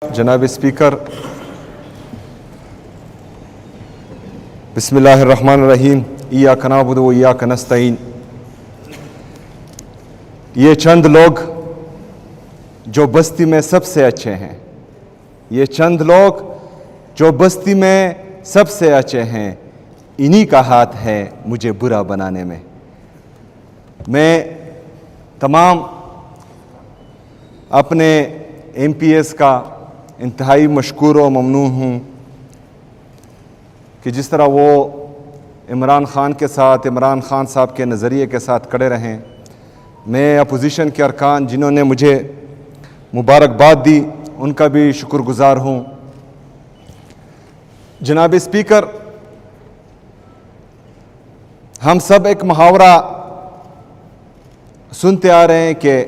جناب اسپیکر، بسم اللہ الرحمن الرحیم، ایاک نعبد و ایاک نستعین۔ یہ چند لوگ جو بستی میں سب سے اچھے ہیں، یہ چند لوگ جو بستی میں سب سے اچھے ہیں، انہی کا ہاتھ ہے مجھے برا بنانے میں۔ میں تمام اپنے ایم پی ایس کا انتہائی مشکور و ممنون ہوں کہ جس طرح وہ عمران خان کے ساتھ، عمران خان صاحب کے نظریے کے ساتھ کھڑے رہیں۔ میں اپوزیشن کے ارکان جنہوں نے مجھے مبارکباد دی، ان کا بھی شکر گزار ہوں۔ جناب اسپیکر، ہم سب ایک محاورہ سنتے آ رہے ہیں کہ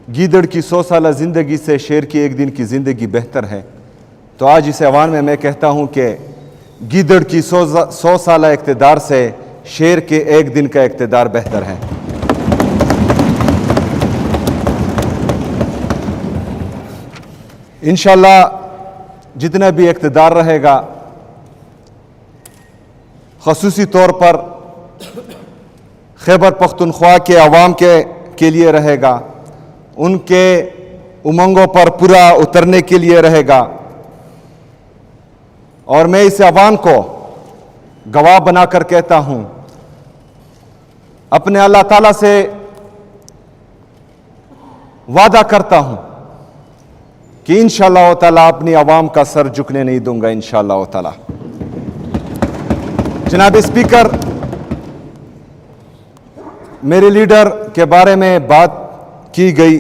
گیدڑ کی 100 سالہ زندگی سے شیر کی ایک دن کی زندگی بہتر ہے۔ تو آج اس ایوان میں کہتا ہوں کہ گیدڑ کی 100 سالہ اقتدار سے شیر کے ایک دن کا اقتدار بہتر ہے۔ انشاءاللہ جتنا بھی اقتدار رہے گا، خصوصی طور پر خیبر پختونخوا کے عوام کے لیے رہے گا، ان کے امنگوں پر پورا اترنے کے لیے رہے گا، اور میں اس عوام کو گواہ بنا کر کہتا ہوں، اپنے اللہ تعالیٰ سے وعدہ کرتا ہوں کہ انشاءاللہ تعالیٰ اپنی عوام کا سر جھکنے نہیں دوں گا انشاءاللہ تعالیٰ۔ جناب اسپیکر، میرے لیڈر کے بارے میں بات کی گئی،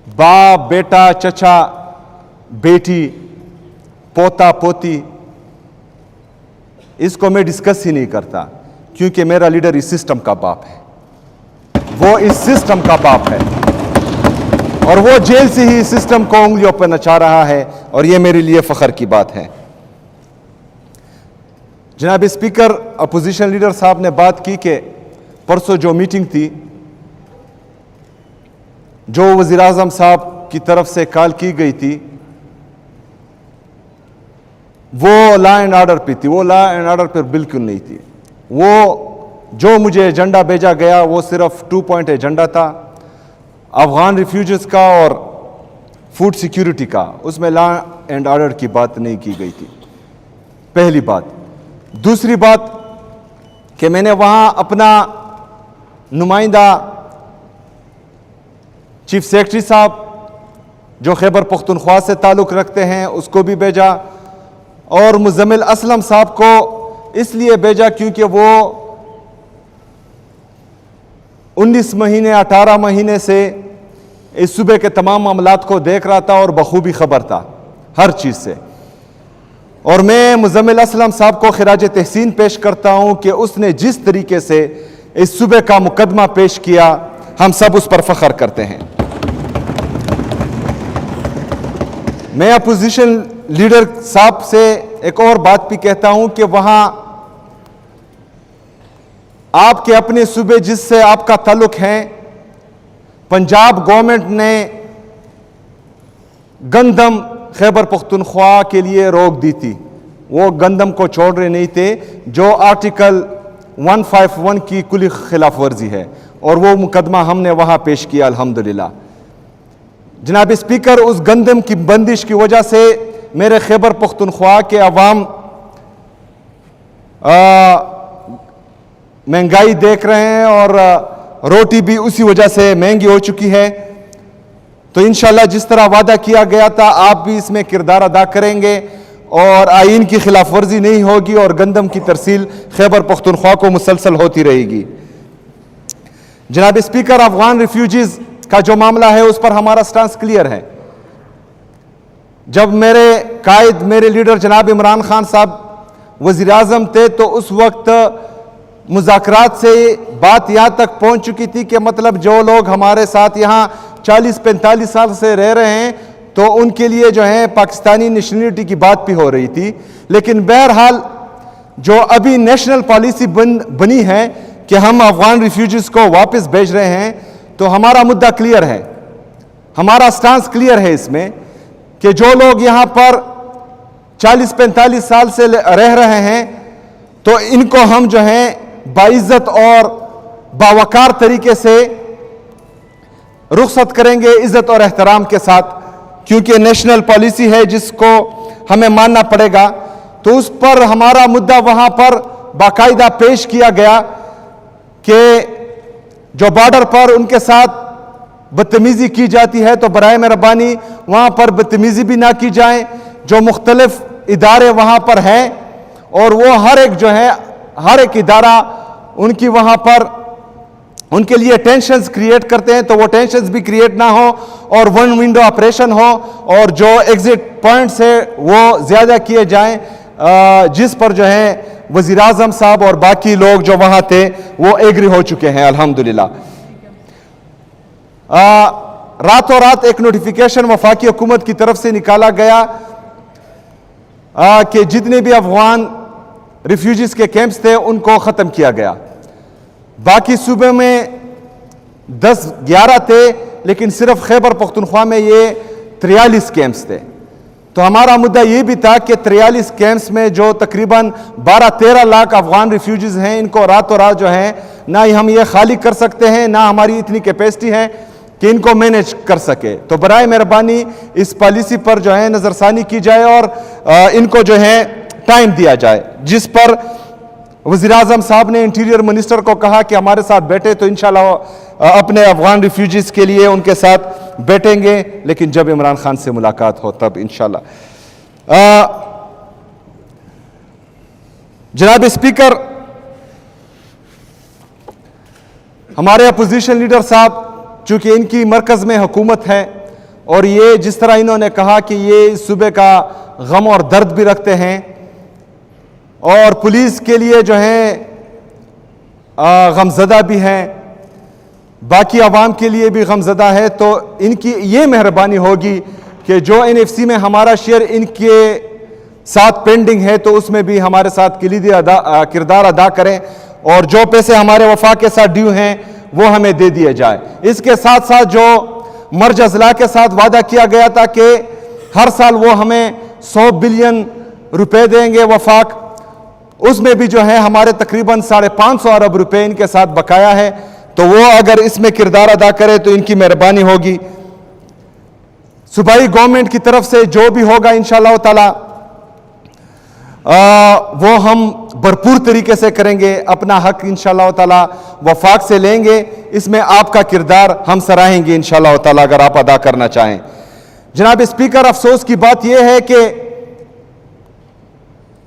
باپ، بیٹا، چچا، بیٹی، پوتا، پوتی، اس کو میں ڈسکس ہی نہیں کرتا، کیونکہ میرا لیڈر اس سسٹم کا باپ ہے، وہ اس سسٹم کا باپ ہے، اور وہ جیل سے ہی اس سسٹم کو انگلیوں پہ نچا رہا ہے، اور یہ میرے لیے فخر کی بات ہے۔ جناب اسپیکر، اپوزیشن لیڈر صاحب نے بات کی کہ پرسوں جو میٹنگ تھی، جو وزیر اعظم صاحب کی طرف سے کال کی گئی تھی، وہ لا اینڈ آرڈر پہ تھی، وہ لا اینڈ آرڈر پر بالکل نہیں تھی۔ وہ جو مجھے ایجنڈا بھیجا گیا وہ صرف 2 پوائنٹ ایجنڈا تھا، افغان ریفیوجیز کا اور فوڈ سیکیورٹی کا، اس میں لا اینڈ آرڈر کی بات نہیں کی گئی تھی، پہلی بات۔ دوسری بات کہ میں نے وہاں اپنا نمائندہ چیف سیکرٹری صاحب جو خیبر پختونخوا سے تعلق رکھتے ہیں اس کو بھی بھیجا، اور مزمل اسلم صاحب کو اس لیے بھیجا کیونکہ وہ 19 مہینے 18 مہینے سے اس صوبے کے تمام معاملات کو دیکھ رہا تھا اور بخوبی خبر تھا ہر چیز سے، اور میں مزمل اسلم صاحب کو خراج تحسین پیش کرتا ہوں کہ اس نے جس طریقے سے اس صوبے کا مقدمہ پیش کیا، ہم سب اس پر فخر کرتے ہیں۔ میں اپوزیشن لیڈر صاحب سے ایک اور بات بھی کہتا ہوں کہ وہاں آپ کے اپنے صوبے جس سے آپ کا تعلق ہے، پنجاب گورنمنٹ نے گندم خیبر پختونخوا کے لیے روک دی تھی، وہ گندم کو چھوڑ رہے نہیں تھے، جو آرٹیکل 151 کی کلی خلاف ورزی ہے، اور وہ مقدمہ ہم نے وہاں پیش کیا الحمدللہ۔ جناب اسپیکر، اس گندم کی بندش کی وجہ سے میرے خیبر پختونخوا کے عوام مہنگائی دیکھ رہے ہیں، اور روٹی بھی اسی وجہ سے مہنگی ہو چکی ہے۔ تو انشاءاللہ جس طرح وعدہ کیا گیا تھا، آپ بھی اس میں کردار ادا کریں گے، اور آئین کی خلاف ورزی نہیں ہوگی، اور گندم کی ترسیل خیبر پختونخوا کو مسلسل ہوتی رہے گی۔ جناب اسپیکر، افغان ریفیوجیز کا جو معاملہ ہے اس پر ہمارا سٹانس کلیئر ہے۔ جب میرے قائد، میرے لیڈر جناب عمران خان صاحب وزیر اعظم تھے، تو اس وقت مذاکرات سے بات یہاں تک پہنچ چکی تھی کہ مطلب جو لوگ ہمارے ساتھ یہاں 40-45 سال سے رہ رہے ہیں، تو ان کے لیے جو ہے پاکستانی نیشنلٹی کی بات بھی ہو رہی تھی۔ لیکن بہرحال جو ابھی نیشنل پالیسی بنی ہے کہ ہم افغان ریفیوجیز کو واپس بھیج رہے ہیں، تو ہمارا مدعا کلیئر ہے، ہمارا سٹانس کلیئر ہے اس میں کہ جو لوگ یہاں پر 40-45 سال سے رہ رہے ہیں تو ان کو ہم جو ہیں باعزت اور باوقار طریقے سے رخصت کریں گے عزت اور احترام کے ساتھ، کیونکہ نیشنل پالیسی ہے جس کو ہمیں ماننا پڑے گا. تو اس پر ہمارا مدعا وہاں پر باقاعدہ پیش کیا گیا کہ جو بارڈر پر ان کے ساتھ بدتمیزی کی جاتی ہے تو برائے مہربانی وہاں پر بدتمیزی بھی نہ کی جائیں. جو مختلف ادارے وہاں پر ہیں اور وہ ہر ایک ادارہ ان کی وہاں پر ان کے لیے ٹینشنز کریٹ کرتے ہیں، تو وہ ٹینشنز بھی کریٹ نہ ہو اور ون ونڈو آپریشن ہو اور جو ایگزٹ پوائنٹس ہیں وہ زیادہ کیے جائیں، جس پر جو ہے وزیر اعظم صاحب اور باقی لوگ جو وہاں تھے وہ ایگری ہو چکے ہیں الحمدللہ. راتوں رات ایک نوٹیفیکیشن وفاقی حکومت کی طرف سے نکالا گیا کہ جتنے بھی افغان ریفیوجیز کے کیمپس تھے ان کو ختم کیا گیا. باقی صوبے میں 10-11 تھے، لیکن صرف خیبر پختونخوا میں یہ 43 کیمپس تھے. تو ہمارا مدعا یہ بھی تھا کہ 43 کیمپس میں جو تقریباً 12-13 لاکھ افغان ریفیوجیز ہیں ان کو راتوں رات جو ہیں نہ ہی ہم یہ خالی کر سکتے ہیں، نہ ہماری اتنی کیپیسٹی ہے کہ ان کو مینیج کر سکے. تو برائے مہربانی اس پالیسی پر جو ہے نظر ثانی کی جائے اور ان کو جو ہے ٹائم دیا جائے، جس پر وزیر اعظم صاحب نے انٹیریئر منسٹر کو کہا کہ ہمارے ساتھ بیٹھے تو انشاءاللہ اپنے افغان ریفیوجیز کے لیے ان کے ساتھ بیٹھیں گے، لیکن جب عمران خان سے ملاقات ہو تب انشاءاللہ. جناب اسپیکر، ہمارے اپوزیشن لیڈر صاحب چونکہ ان کی مرکز میں حکومت ہے اور یہ جس طرح انہوں نے کہا کہ یہ صوبے کا غم اور درد بھی رکھتے ہیں اور پولیس کے لیے جو ہیں غمزدہ بھی ہیں، باقی عوام کے لیے بھی غمزدہ ہے، تو ان کی یہ مہربانی ہوگی کہ جو NFC میں ہمارا شیئر ان کے ساتھ پینڈنگ ہے تو اس میں بھی ہمارے ساتھ کلیدی کردار ادا کریں اور جو پیسے ہمارے وفاق کے ساتھ ڈیو ہیں وہ ہمیں دے دیے جائے. اس کے ساتھ ساتھ جو مرج اضلاع کے ساتھ وعدہ کیا گیا تھا کہ ہر سال وہ ہمیں 100 بلین روپے دیں گے وفاق، اس میں بھی جو ہے ہمارے تقریباً 550 ارب روپے ان کے ساتھ بقایا ہے، تو وہ اگر اس میں کردار ادا کرے تو ان کی مہربانی ہوگی. صوبائی گورنمنٹ کی طرف سے جو بھی ہوگا انشاءاللہ تعالی وہ ہم بھرپور طریقے سے کریں گے، اپنا حق انشاءاللہ تعالی وفاق سے لیں گے. اس میں آپ کا کردار ہم سراہیں گے انشاءاللہ تعالی اگر آپ ادا کرنا چاہیں. جناب اسپیکر، افسوس کی بات یہ ہے کہ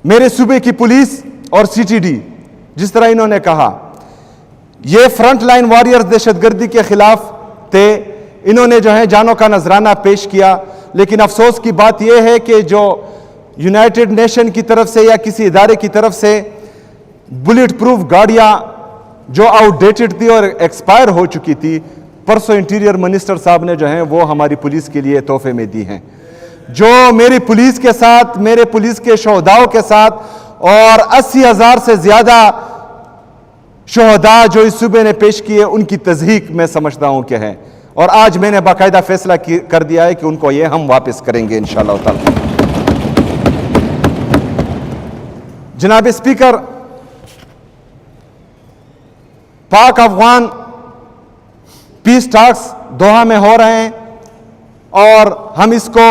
میرے صوبے کی پولیس اور CTD جس طرح انہوں نے کہا یہ فرنٹ لائن واریئرز دہشت گردی کے خلاف تھے، انہوں نے جو ہے جانوں کا نذرانہ پیش کیا، لیکن افسوس کی بات یہ ہے کہ جو یونائٹڈ نیشن کی طرف سے یا کسی ادارے کی طرف سے بلٹ پروف گاڑیاں جو آؤٹ ڈیٹڈ تھی اور ایکسپائر ہو چکی تھی، پرسوں انٹیریئر منسٹر صاحب نے جو ہیں وہ ہماری پولیس کے لیے تحفے میں دی ہیں. جو میری پولیس کے ساتھ، میرے پولیس کے شہداؤں کے ساتھ اور 80,000 سے زیادہ شہداء جو اس صوبے نے پیش کیے ان کی تضحیق میں سمجھتا ہوں کہ ہے، اور آج میں نے باقاعدہ فیصلہ کر دیا ہے کہ ان کو یہ ہم واپس کریں گے انشاءاللہ تعالی. جناب اسپیکر، پاک افغان پیس ٹاکس دوحہ میں ہو رہے ہیں اور ہم اس کو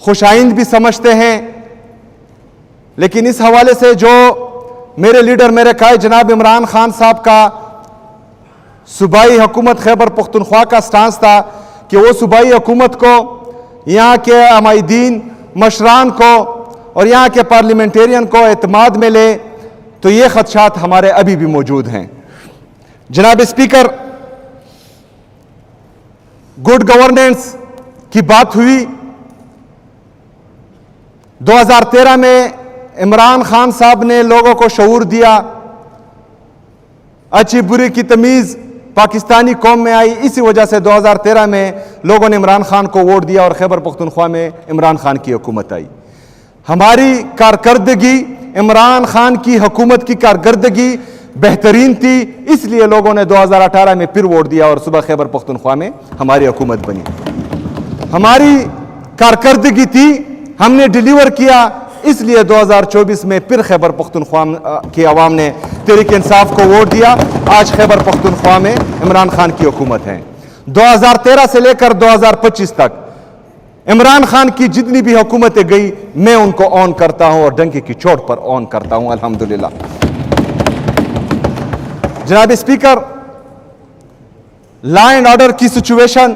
خوش آئند بھی سمجھتے ہیں، لیکن اس حوالے سے جو میرے لیڈر میرے قائد جناب عمران خان صاحب کا صوبائی حکومت خیبر پختونخوا کا سٹانس تھا کہ وہ صوبائی حکومت کو، یہاں کے عمائدین مشران کو اور یہاں کے پارلیمنٹیرین کو اعتماد میں لے، تو یہ خدشات ہمارے ابھی بھی موجود ہیں. جناب اسپیکر، گڈ گورننس کی بات ہوئی. 2013 میں عمران خان صاحب نے لوگوں کو شعور دیا، اچھی بری کی تمیز پاکستانی قوم میں آئی، اسی وجہ سے 2013 میں لوگوں نے عمران خان کو ووٹ دیا اور خیبر پختونخوا میں عمران خان کی حکومت آئی. ہماری کارکردگی، عمران خان کی حکومت کی کارکردگی बेहतरीन थी, इसलिए लोगों ने 2018 में फिर वोट दिया और सुबह खैबर पख्तूनख्वा में हमारी हुकूमत बनी। हमारी कारकर्दगी थी, हमने डिलीवर किया, इसलिए 2024 में फिर खैबर पख्तूनख्वा की आवाम ने तहरीक इंसाफ को वोट दिया। आज खैबर पख्तूनख्वा में इमरान खान की हुकूमत है। 2013 से लेकर 2025 तक इमरान खान की जितनी भी हुकूमतें गई, मैं उनको ऑन करता हूं और डंके की चोट पर ऑन करता हूं, अल्हम्दुलिल्लाह। जनाब स्पीकर, लॉ एंड ऑर्डर की सिचुएशन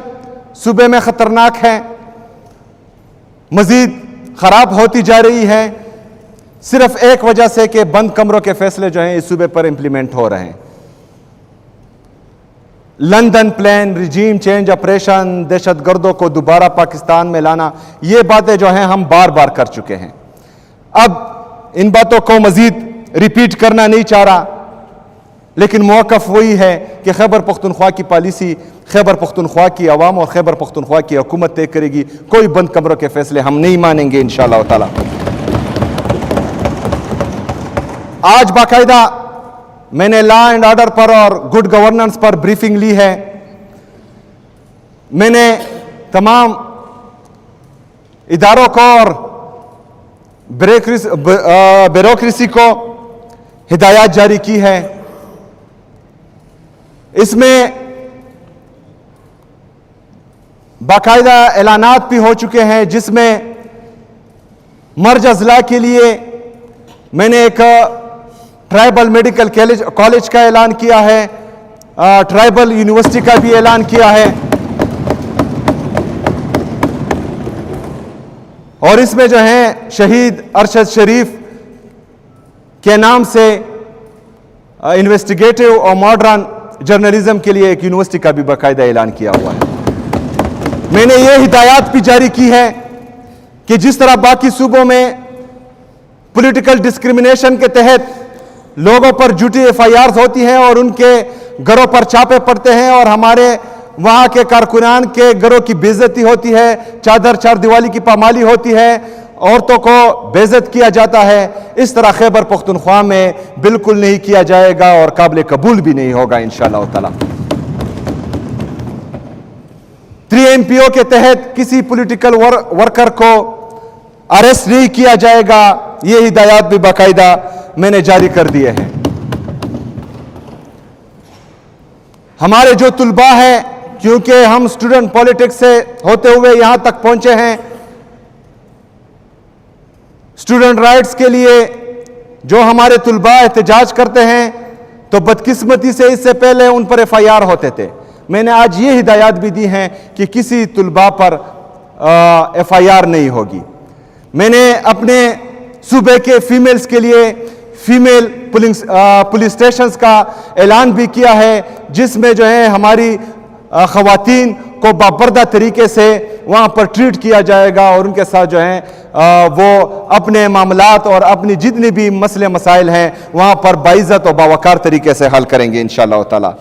सूबे में खतरनाक है, मजीद खराब होती जा रही है, सिर्फ एक वजह से कि बंद कमरों के फैसले जो हैं इस सूबे पर इंप्लीमेंट हो रहे हैं। London plan, regime change operation, दहशतगर्दों को दोबारा पाकिस्तान में लाना, ये बातें जो हैं हम बार बार कर चुके हैं। अब इन बातों को मजीद रिपीट करना नहीं चाह रहा, लेकिन मौक़िफ़ वही है कि खैबर पख्तूनख्वा की पॉलिसी खैबर पख्तूनख्वा की आवाम और खैबर पख्तूनख्वा की हुकूमत तय करेगी। कोई बंद कमरों के फैसले हम नहीं मानेंगे इंशाअल्लाह ताला। आज बाकायदा मैंने लॉ एंड ऑर्डर पर और गुड गवर्नेंस पर ब्रीफिंग ली है। मैंने तमाम इदारों को और ब्यूरोक्रेसी को हिदायत जारी की है। इसमें बाकायदा ऐलानात भी हो चुके हैं, जिसमें मर्ज अजला के लिए मैंने एक ट्राइबल मेडिकल कॉलेज का ऐलान किया है, ट्राइबल यूनिवर्सिटी का भी ऐलान किया है, और इसमें जो है शहीद अरशद शरीफ के नाम से इन्वेस्टिगेटिव और मॉडर्न जर्नलिज्म के लिए एक यूनिवर्सिटी का भी बाकायदा ऐलान किया हुआ है। मैंने ये हिदायत भी जारी की है कि जिस तरह बाकी सूबों में पॉलिटिकल डिस्क्रिमिनेशन के तहत लोगों पर झूठी एफआईआर होती हैं और उनके घरों पर छापे पड़ते हैं और हमारे वहां के कारकुनान के घरों की बेइज्जती होती है, चादर चार दीवारी की पामाली होती है, औरतों को बेइज्जत किया जाता है, इस तरह खैबर पख्तूनख्वा में बिल्कुल नहीं किया जाएगा और काबिल कबूल भी नहीं होगा इंशाअल्लाह ताला। 3MPO के तहत किसी पॉलिटिकल वर्कर को अरेस्ट नहीं किया जाएगा, ये हिदायत भी बाकायदा मैंने जारी कर दिए हैं। हमारे जो तुलबा है, क्योंकि हम स्टूडेंट पॉलिटिक्स से होते हुए यहां तक पहुंचे हैं, स्टूडेंट राइट्स के लिए जो हमारे तुलबा एहतजाज करते हैं, तो बदकिस्मती से इससे पहले उन पर FIR होते थे। मैंने आज ये हिदायत भी दी हैं कि किसी तुलबा पर FIR नहीं होगी। मैंने अपने सूबे के फीमेल्स के लिए फीमेल पुलिस स्टेशंस का ऐलान भी किया है, जिसमें जो है हमारी ख़वातीन को बापर्दा तरीके से वहाँ पर ट्रीट किया जाएगा और उनके साथ जो है वो अपने मामलात और अपनी जितनी भी मसले मसाइल हैं वहाँ पर बाइज़्ज़त और बावकार तरीके से हल करेंगे इंशाअल्लाह ताला।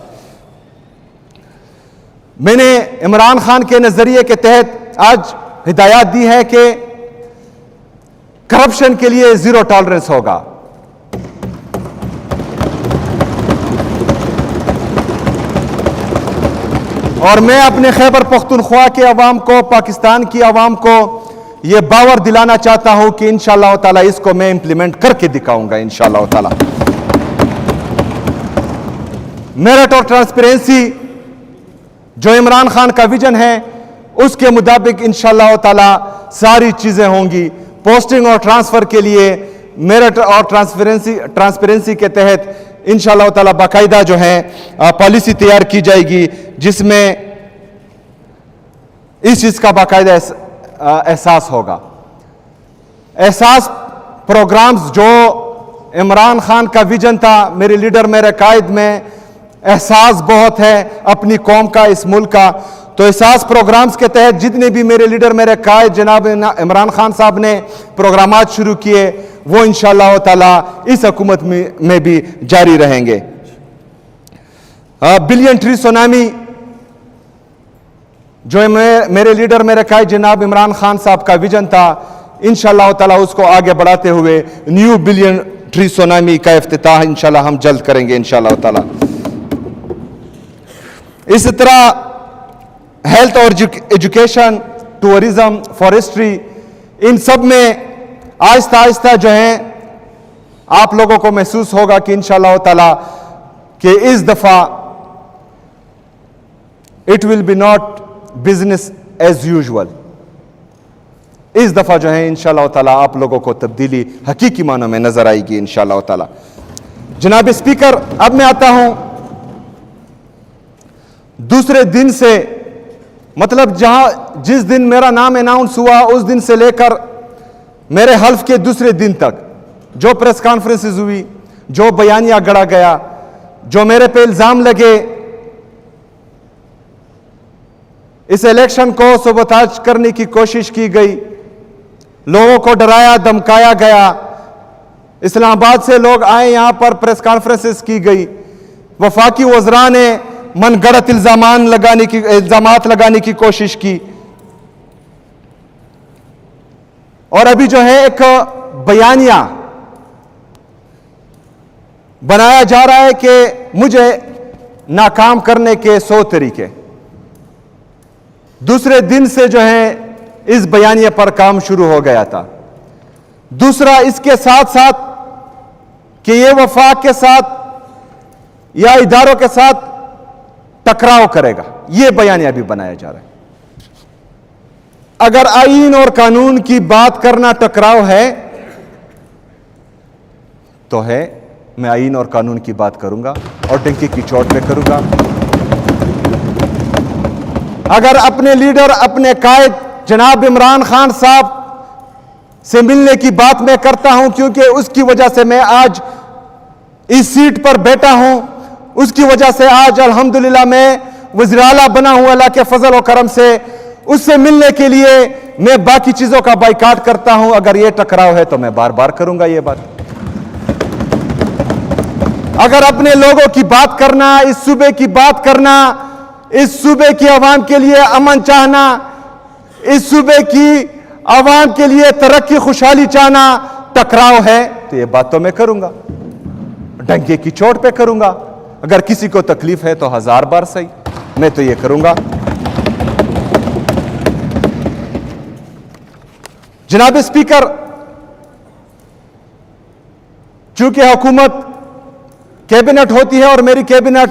मैंने इमरान खान के नज़रिए के तहत आज हिदायत दी है कि करप्शन के लिए ज़ीरो टॉलरेंस होगा। और मैं अपने खैबर पख्तूनख्वा के अवाम को, पाकिस्तान की अवाम को ये बावर दिलाना चाहता हूं कि इंशाअल्लाह ताला इसको मैं इंप्लीमेंट करके दिखाऊंगा इंशाअल्लाह ताला। मेरिट और ट्रांसपेरेंसी जो इमरान खान का विजन है, उसके मुताबिक इंशाअल्लाह ताला सारी चीजें होंगी। पोस्टिंग और ट्रांसफर के लिए मेरिट और ट्रांसपेरेंसी के तहत इंशाअल्लाह ताला बाकायदा जो है पॉलिसी तैयार की जाएगी, जिसमें इस चीज का बाकायदा एहसास होगा। एहसास प्रोग्राम्स जो इमरान खान का विजन था, मेरे लीडर मेरे कायद में एहसास बहुत है अपनी कौम का, इस मुल्क का। तो एहसास प्रोग्राम्स के तहत जितने भी मेरे लीडर मेरे कायद जनाब इमरान खान साहब ने प्रोग्रामात शुरू किए, वो इंशाअल्लाह ताला इस हुकूमत में भी जारी रहेंगे। बिलियन ट्री सुनामी जो मेरे लीडर मेरे कायद जनाब इमरान खान साहब का विजन था, इंशाअल्लाह ताला उसको आगे बढ़ाते हुए न्यू बिलियन ट्री सोनामी का इफ्तिताह इंशाल्लाह हम जल्द करेंगे इंशाल्लाह ताला। इसी तरह हेल्थ और एजुकेशन, टूरिज्म, फॉरेस्ट्री, इन सब में आहिस्ता आहिस्ता जो है आप लोगों को महसूस होगा कि इंशाल्लाह ताला कि इस दफ़ा it will be not business as usual. इस दफ़ा जो है इंशाल्लाह ताला आप लोगों को तब्दीली हकीकी मानों में नजर आएगी इंशाल्लाह ताला। जनाब स्पीकर, अब मैं आता हूं दूसरे दिन से, मतलब जिस दिन मेरा नाम अनाउंस हुआ उस दिन से लेकर मेरे हल्फ के दूसरे दिन तक जो प्रेस कॉन्फ्रेंसेस हुई, जो बयानिया गढ़ा गया, जो मेरे पे इल्जाम लगे, इस इलेक्शन को सबोताज करने की कोशिश की गई, लोगों को डराया धमकाया गया, इस्लामाबाद से लोग आए, यहां पर प्रेस कॉन्फ्रेंसेस की गई, वफाकी वज़रा ने मनगढ़ंत इल्जामात लगाने की कोशिश की, और अभी जो है एक बयानिया बनाया जा रहा है कि मुझे नाकाम करने के 100 तरीके। दूसरे दिन से जो है इस बयानिए पर काम शुरू हो गया था। दूसरा, इसके साथ साथ कि ये वफाक के साथ या इदारों के साथ टकराव करेगा, यह बयानिया भी बनाया जा रहा है। अगर आईन और कानून की बात करना टकराव है तो है, मैं आईन और कानून की बात करूंगा और डंके की चोट पे करूंगा। अगर अपने लीडर, अपने कायद जनाब इमरान खान साहब से मिलने की बात मैं करता हूं, क्योंकि उसकी वजह से मैं आज इस सीट पर बैठा हूं, उसकी वजह से आज अल्हम्दुलिल्लाह मैं वज़ीर आला बना हूं अल्लाह के फजल और करम से। उससे मिलने के लिए मैं बाकी चीजों का बाइकाट करता हूं। अगर यह टकराव है तो मैं बार बार करूंगा ये बात। अगर अपने लोगों की बात करना, इस सूबे की बात करना, इस सूबे की आवाम के लिए अमन चाहना, इस सूबे की आवाम के लिए तरक्की खुशहाली चाहना टकराव है तो ये बात तो मैं करूंगा, डंके की चोट पे करूंगा। अगर किसी को तकलीफ है तो 1000 बार सही, मैं तो ये करूंगा। जनाब स्पीकर, चूंकि हुकूमत कैबिनेट होती है और मेरी कैबिनेट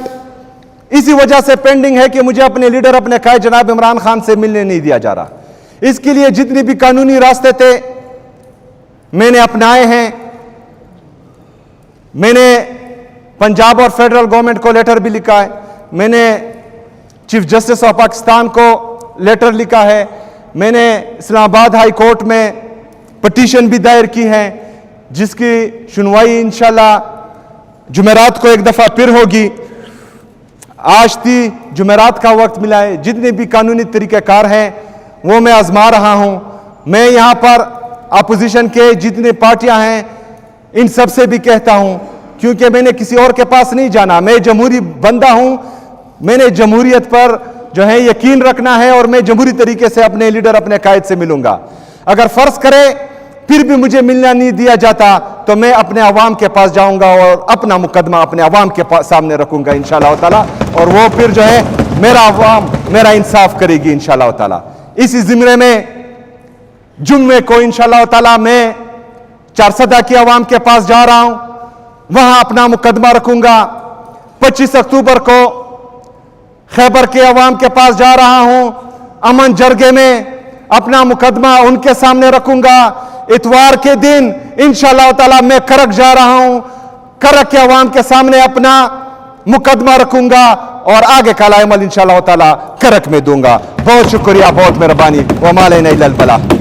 इसी वजह से पेंडिंग है कि मुझे अपने लीडर, अपने कायद जनाब इमरान खान से मिलने नहीं दिया जा रहा। इसके लिए जितने भी कानूनी रास्ते थे मैंने अपनाए हैं। मैंने पंजाब और फेडरल गवर्नमेंट को लेटर भी लिखा है, मैंने चीफ जस्टिस ऑफ पाकिस्तान को लेटर लिखा है, मैंने इस्लामाबाद हाई कोर्ट में पटिशन भी दायर की है जिसकी सुनवाई इंशाल्लाह जुमेरात को एक दफा फिर होगी। आज थी जुमेरात का वक्त मिला है। जितने भी कानूनी तरीक़ेकार हैं वो मैं आजमा रहा हूं। मैं यहां पर अपोजिशन के जितने पार्टियां हैं इन सब से भी कहता हूं, क्योंकि मैंने किसी और के पास नहीं जाना, मैं जमहूरी बंदा हूं। मैंने जमहूरियत पर जो है यकीन रखना है और मैं जमहूरी तरीके से अपने लीडर, अपने कायद से मिलूंगा। अगर फर्ज करे फिर भी मुझे मिलना नहीं दिया जाता तो मैं अपने अवाम के पास जाऊंगा और अपना मुकदमा अपने अवाम के सामने रखूंगा इंशाअल्लाह ताला, और वो फिर जो है मेरा अवाम मेरा इंसाफ करेगी इंशाअल्लाह ताला। इसी जिम्मे में जुम्मे को इंशाअल्लाह ताला मैं चारसदा की अवाम के पास जा रहा हूं, वहां अपना मुकदमा रखूंगा। 25 अक्टूबर को खैबर के अवाम के पास जा रहा हूं, अमन जरगे में अपना मुकदमा उनके सामने रखूंगा। इतवार के दिन इंशाअल्लाह ताला मैं करक जा रहा हूं, करक के अवाम के सामने अपना मुकदमा रखूंगा और आगे का अमल इंशाअल्लाह ताला करक में दूंगा। बहुत शुक्रिया, बहुत मेहरबानी। व मा अलैना इल्लल बलाग।